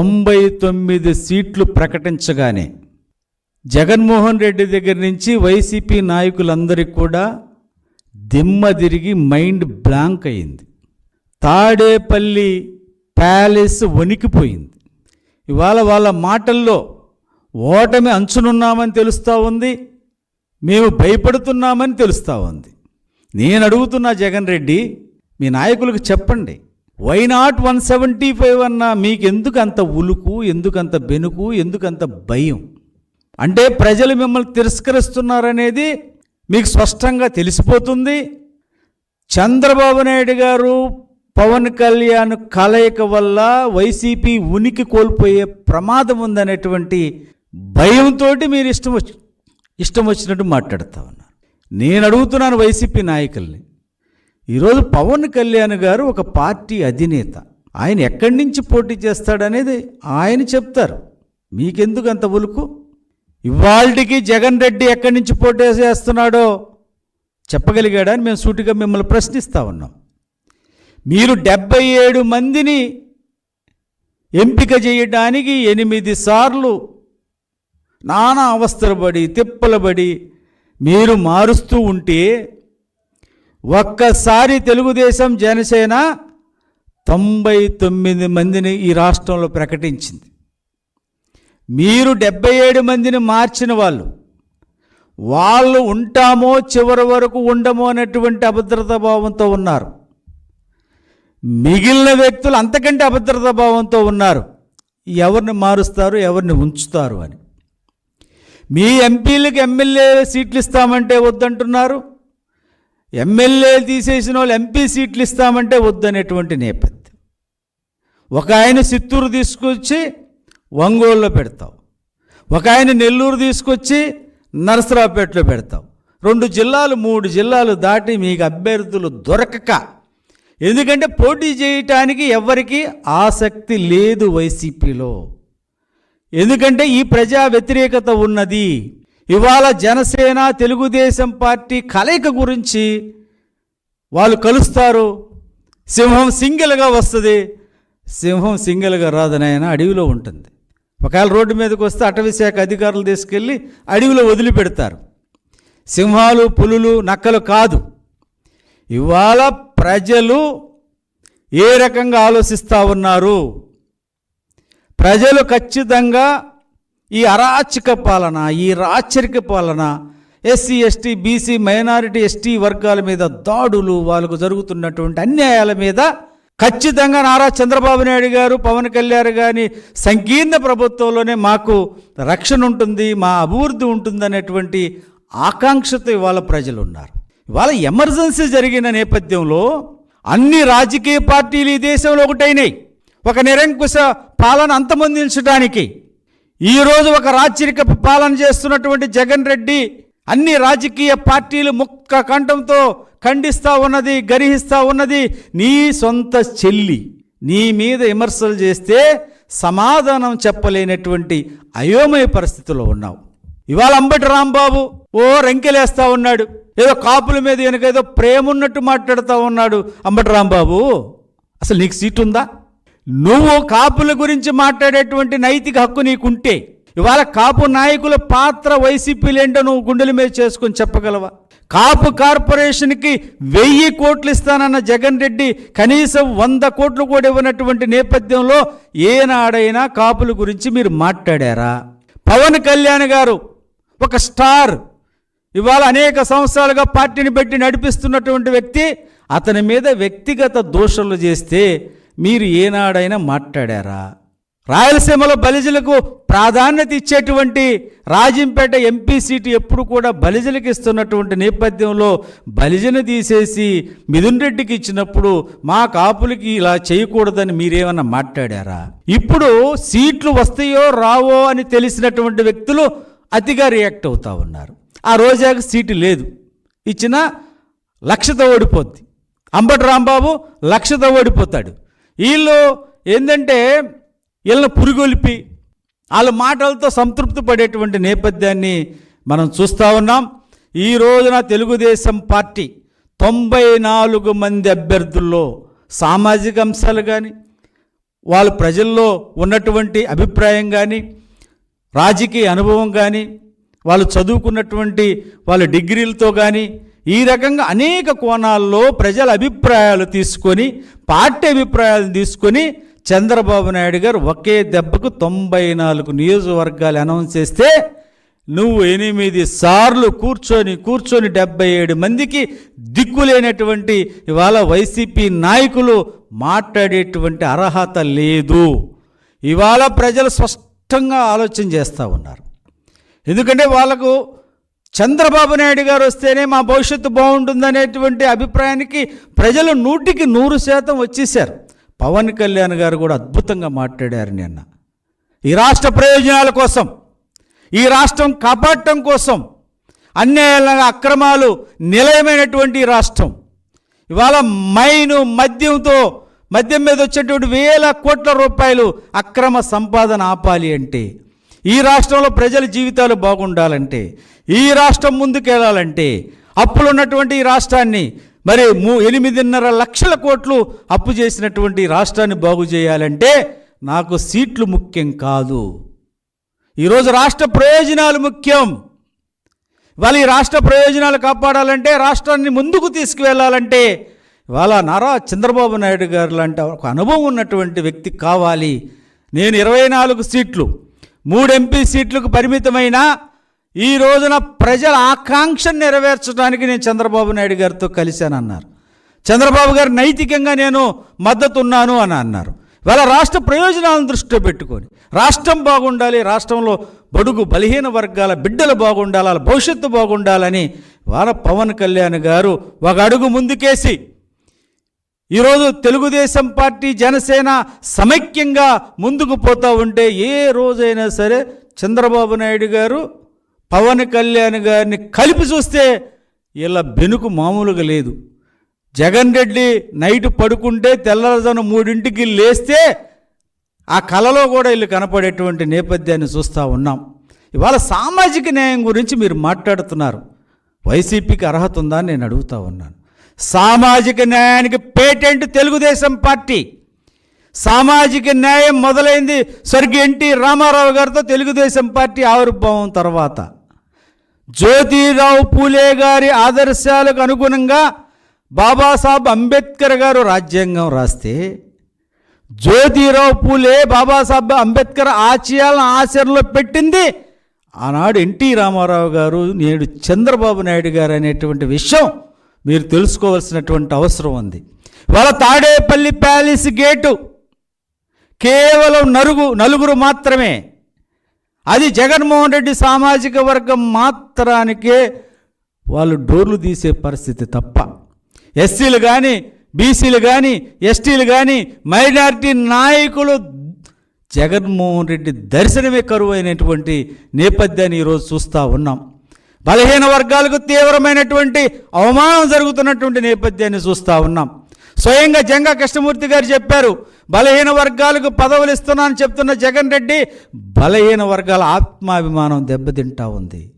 99 సీట్లు ప్రకటించగానే జగన్మోహన్ రెడ్డి దగ్గర నుంచి వైసీపీ నాయకులందరికీ కూడా దిమ్మ తిరిగి మైండ్ బ్లాంక్ అయింది. తాడేపల్లి ప్యాలెస్ వణికిపోయింది. ఇవాళ వాళ్ళ మాటల్లో ఓటమి అంచునున్నామని తెలుస్తూ ఉంది, మేము భయపడుతున్నామని తెలుస్తూ ఉంది. నేను అడుగుతున్నా, జగన్ రెడ్డి మీ నాయకులకు చెప్పండి, వై నాట్ 175 అన్నా మీకు ఎందుకు అంత ఉలుకు, ఎందుకంత బెనుకు, ఎందుకంత భయం? అంటే ప్రజలు మిమ్మల్ని తిరస్కరిస్తున్నారనేది మీకు స్పష్టంగా తెలిసిపోతుంది. చంద్రబాబు నాయుడు గారు పవన్ కళ్యాణ్ కలయిక వల్ల వైసీపీ ఉనికి కోల్పోయే ప్రమాదం ఉందనేటువంటి భయంతో మీరు ఇష్టం వచ్చినట్టు మాట్లాడుతూ ఉన్నారు. నేను అడుగుతున్నాను వైసీపీ నాయకుల్ని, ఈరోజు పవన్ కళ్యాణ్ గారు ఒక పార్టీ అధినేత, ఆయన ఎక్కడి నుంచి పోటీ చేస్తాడనేది ఆయన చెప్తారు. మీకెందుకు అంత ఉలుకు? ఇవాళకి జగన్ రెడ్డి ఎక్కడి నుంచి పోటీ చేస్తున్నాడో చెప్పగలిగాడని మేము సూటిగా మిమ్మల్ని ప్రశ్నిస్తూ ఉన్నాం. మీరు 77 మందిని ఎంపిక చేయడానికి 8 సార్లు నానా అవస్థలబడి తిప్పలబడి మీరు మారుస్తూ ఉంటే ఒక్కసారి తెలుగుదేశం జనసేన 99 మందిని ఈ రాష్ట్రంలో ప్రకటించింది. మీరు 77 మందిని మార్చిన వాళ్ళు ఉంటామో చివరి వరకు ఉండమో అనేటువంటి అభద్రతా భావంతో ఉన్నారు. మిగిలిన వ్యక్తులు అంతకంటే అభద్రతా భావంతో ఉన్నారు, ఎవరిని మారుస్తారు, ఎవరిని ఉంచుతారు అని. మీ ఎంపీలకు ఎమ్మెల్యే సీట్లు ఇస్తామంటే వద్దంటున్నారు, ఎమ్మెల్యే తీసేసిన వాళ్ళు ఎంపీ సీట్లు ఇస్తామంటే వద్దనేటువంటి నేపథ్యం. ఒక ఆయన చిత్తూరు తీసుకొచ్చి ఒంగోలులో పెడతావు, ఒక ఆయన నెల్లూరు తీసుకొచ్చి నరసరావుపేటలో పెడతావు. 2 జిల్లాలు 3 జిల్లాలు దాటి మీకు అభ్యర్థులు దొరకక, ఎందుకంటే పోటీ చేయటానికి ఎవరికి ఆసక్తి లేదు వైసీపీలో. ఎందుకంటే ఈ ప్రజా వ్యతిరేకత ఉన్నది. ఇవాళ జనసేన తెలుగుదేశం పార్టీ కలయిక గురించి వాళ్ళు కలుస్తారు, సింహం సింగిల్గా వస్తుంది. సింహం సింగిల్గా రాదనైనా అడవిలో ఉంటుంది. ఒకవేళ రోడ్డు మీదకి వస్తే అటవీశాఖ అధికారులు తీసుకెళ్ళి అడవిలో వదిలిపెడతారు. సింహాలు పులులు నక్కలు కాదు. ఇవాళ ప్రజలు ఏ రకంగా ఆలోచిస్తూ ఉన్నారు? ప్రజలు ఖచ్చితంగా ఈ అరాచక పాలన, ఈ రాచరిక పాలన, SC ST BC minority ST వర్గాల మీద దాడులు, వాళ్ళకు జరుగుతున్నటువంటి అన్యాయాల మీద ఖచ్చితంగా నారా చంద్రబాబు నాయుడు గారు పవన్ కళ్యాణ్ గారి సంకీర్ణ ప్రభుత్వంలోనే మాకు రక్షణ ఉంటుంది, మా అభివృద్ధి ఉంటుంది అనేటువంటి ఆకాంక్షతో ఇవాళ ప్రజలు ఉన్నారు. ఇవాళ ఎమర్జెన్సీ జరిగిన నేపథ్యంలో అన్ని రాజకీయ పార్టీలు ఈ దేశంలో ఒకటైనాయి ఒక నిరంకుశ పాలన అంతమొందించడానికి. ఈరోజు ఒక రాచరిక పాలన చేస్తున్నటువంటి జగన్ రెడ్డి అన్ని రాజకీయ పార్టీలు ముక్క కంఠంతో ఖండిస్తూ ఉన్నది, గరిహిస్తూ ఉన్నది. నీ సొంత చెల్లి నీ మీద విమర్శలు చేస్తే సమాధానం చెప్పలేనటువంటి అయోమయ పరిస్థితుల్లో ఉన్నావు. ఇవాళ అంబటి రాంబాబు రంకెలేస్తూ ఉన్నాడు, ఏదో కాపుల మీద వెనకేదో ప్రేమ ఉన్నట్టు మాట్లాడుతూ ఉన్నాడు. అంబటి రాంబాబు, అసలు నీకు సీటు ఉందా? నువ్వు కాపుల గురించి మాట్లాడేటువంటి నైతిక హక్కు నీకుంటే ఇవాళ కాపు నాయకుల పాత్ర వైసీపీలు ఏంటో నువ్వు గుండెల మీద చేసుకొని చెప్పగలవా? కాపు కార్పొరేషన్కి 1000 కోట్లు ఇస్తానన్న జగన్ రెడ్డి కనీసం 100 కోట్లు కూడా ఇవ్వనటువంటి నేపథ్యంలో ఏనాడైనా కాపుల గురించి మీరు మాట్లాడారా? పవన్ కళ్యాణ్ గారు ఒక స్టార్, ఇవాళ అనేక సంవత్సరాలుగా పార్టీని పెట్టి నడిపిస్తున్నటువంటి వ్యక్తి, అతని మీద వ్యక్తిగత దోషాలు చేస్తే మీరు ఏనాడైనా మాట్లాడారా? రాయలసీమలో బలిజలకు ప్రాధాన్యత ఇచ్చేటువంటి రాజంపేట ఎంపీ సీటు ఎప్పుడు కూడా బలిజలకు ఇస్తున్నటువంటి నేపథ్యంలో బలిజను తీసేసి మిథున్ రెడ్డికి ఇచ్చినప్పుడు మా కాపులకి ఇలా చేయకూడదని మీరేమన్నా మాట్లాడారా? ఇప్పుడు సీట్లు వస్తాయో రావో అని తెలిసినటువంటి వ్యక్తులు అతిగా రియాక్ట్ అవుతూ ఉన్నారు. ఆ రోజాకి సీటు లేదు, ఇచ్చినా 1,00,000తో ఓడిపోద్ది. అంబటి రాంబాబు 1,00,000తో ఓడిపోతాడు. వీళ్ళు ఏంటంటే వీళ్ళని పురుగొలిపి వాళ్ళ మాటలతో సంతృప్తి పడేటువంటి నేపథ్యాన్ని మనం చూస్తూ ఉన్నాం. ఈ రోజున తెలుగుదేశం పార్టీ 94 మంది అభ్యర్థుల్లో సామాజిక అంశాలు కానీ, వాళ్ళు ప్రజల్లో ఉన్నటువంటి అభిప్రాయం కానీ, రాజకీయ అనుభవం కానీ, వాళ్ళు చదువుకున్నటువంటి వాళ్ళ డిగ్రీలతో కానీ, ఈ రకంగా అనేక కోణాల్లో ప్రజల అభిప్రాయాలు తీసుకొని, పార్టీ అభిప్రాయాలు తీసుకొని చంద్రబాబు నాయుడు గారు ఒకే దెబ్బకు 94 నియోజకవర్గాలు అనౌన్స్ చేస్తే నువ్వు 8 సార్లు కూర్చొని 77 మందికి దిక్కులేనటువంటి ఇవాళ వైసీపీ నాయకులు మాట్లాడేటువంటి అర్హత లేదు. ఇవాళ ప్రజలు స్పష్టంగా ఆలోచన చేస్తూ ఉన్నారు. ఎందుకంటే వాళ్ళకు చంద్రబాబు నాయుడు గారు వస్తేనే మా భవిష్యత్తు బాగుంటుందనేటువంటి అభిప్రాయానికి ప్రజలు 100% వచ్చేసారు. పవన్ కళ్యాణ్ గారు కూడా అద్భుతంగా మాట్లాడారు నిన్న. ఈ రాష్ట్ర ప్రయోజనాల కోసం, ఈ రాష్ట్రం కాపాడటం కోసం, అన్యాయాల అక్రమాలు నిలయమైనటువంటి రాష్ట్రం ఇవాళ మద్యం మీద వచ్చేటువంటి వేల కోట్ల రూపాయలు అక్రమ సంపాదన ఆపాలి అంటే, ఈ రాష్ట్రంలో ప్రజల జీవితాలు బాగుండాలంటే, ఈ రాష్ట్రం ముందుకెళ్ళాలంటే, అప్పులున్నటువంటి ఈ రాష్ట్రాన్ని మరి 8.5 లక్షల కోట్లు అప్పు చేసినటువంటి రాష్ట్రాన్ని బాగు చేయాలంటే నాకు సీట్లు ముఖ్యం కాదు. ఈరోజు రాష్ట్ర ప్రయోజనాలు ముఖ్యం. ఇవాళ ఈ రాష్ట్ర ప్రయోజనాలు కాపాడాలంటే, రాష్ట్రాన్ని ముందుకు తీసుకువెళ్ళాలంటే ఇవాళ నారా చంద్రబాబు నాయుడు గారు లాంటి ఒక అనుభవం ఉన్నటువంటి వ్యక్తి కావాలి. నేను 24 సీట్లు 3 ఎంపీ సీట్లకు పరిమితమైన ఈ రోజున ప్రజల ఆకాంక్షను నెరవేర్చడానికి నేను చంద్రబాబు నాయుడు గారితో కలిశానన్నారు. చంద్రబాబు గారు నైతికంగా నేను మద్దతు ఉన్నాను అని అన్నారు. ఇవాళ రాష్ట్ర ప్రయోజనాలను దృష్టిలో పెట్టుకొని రాష్ట్రం బాగుండాలి, రాష్ట్రంలో బడుగు బలహీన వర్గాల బిడ్డలు బాగుండాలి, వాళ్ళ భవిష్యత్తు బాగుండాలని వాళ్ళ పవన్ కళ్యాణ్ గారు ఒక అడుగు ముందుకేసి ఈరోజు తెలుగుదేశం పార్టీ, జనసేన సమైక్యంగా ముందుకు పోతూ ఉంటే ఏ రోజైనా సరే చంద్రబాబు నాయుడు గారు పవన్ కళ్యాణ్ గారిని కలిపి చూస్తే ఇలా బెనుకు మామూలుగా లేదు. జగన్ రెడ్డి నైట్ పడుకుంటే తెల్లవారుజామున 3ంటికి లేస్తే ఆ కలలో కూడా వీళ్ళు కనపడేటువంటి నేపథ్యాన్ని చూస్తూ ఉన్నాం. ఇవాళ సామాజిక న్యాయం గురించి మీరు మాట్లాడుతున్నారు. వైసీపీకి అర్హత ఉందా అని నేను అడుగుతూ ఉన్నాను. సామాజిక న్యాయానికి పేటెంట్ తెలుగుదేశం పార్టీ. సామాజిక న్యాయం మొదలైంది స్వర్గీయ ఎన్టీ రామారావు గారితో తెలుగుదేశం పార్టీ ఆవిర్భావం తర్వాత. జ్యోతిరావు పూలే గారి ఆదర్శాలకు అనుగుణంగా బాబాసాహెబ్ అంబేద్కర్ గారు రాజ్యాంగం రాస్తే, జ్యోతిరావు పూలే బాబాసాహెబ్ అంబేద్కర్ ఆశయాలను ఆచరణలో పెట్టింది ఆనాడు ఎన్టీ రామారావు గారు, నేడు చంద్రబాబు నాయుడు గారు అనేటువంటి విషయం మీరు తెలుసుకోవాల్సినటువంటి అవసరం ఉంది. వాళ్ళ తాడేపల్లి ప్యాలెస్ గేటు కేవలం నలుగురు మాత్రమే. అది జగన్మోహన్ రెడ్డి సామాజిక వర్గం మాత్రానికే వాళ్ళు డోర్లు తీసే పరిస్థితి తప్ప ఎస్సీలు కానీ, బీసీలు కానీ, ఎస్టీలు కానీ, మైనారిటీ నాయకులు జగన్మోహన్ రెడ్డి దర్శనమే కరువు అయినటువంటి నేపథ్యాన్ని ఈరోజు చూస్తూ ఉన్నాం. బలహీన వర్గాలకు తీవ్రమైనటువంటి అవమానం జరుగుతున్నటువంటి నేపథ్యాన్ని చూస్తూ ఉన్నాం. స్వయంగా జంగా కృష్ణమూర్తి గారు చెప్పారు, బలహీన వర్గాలకు పదవులు ఇస్తున్నానని చెప్తున్న జగన్ రెడ్డి బలహీన వర్గాల ఆత్మాభిమానం దెబ్బతింటా ఉంది.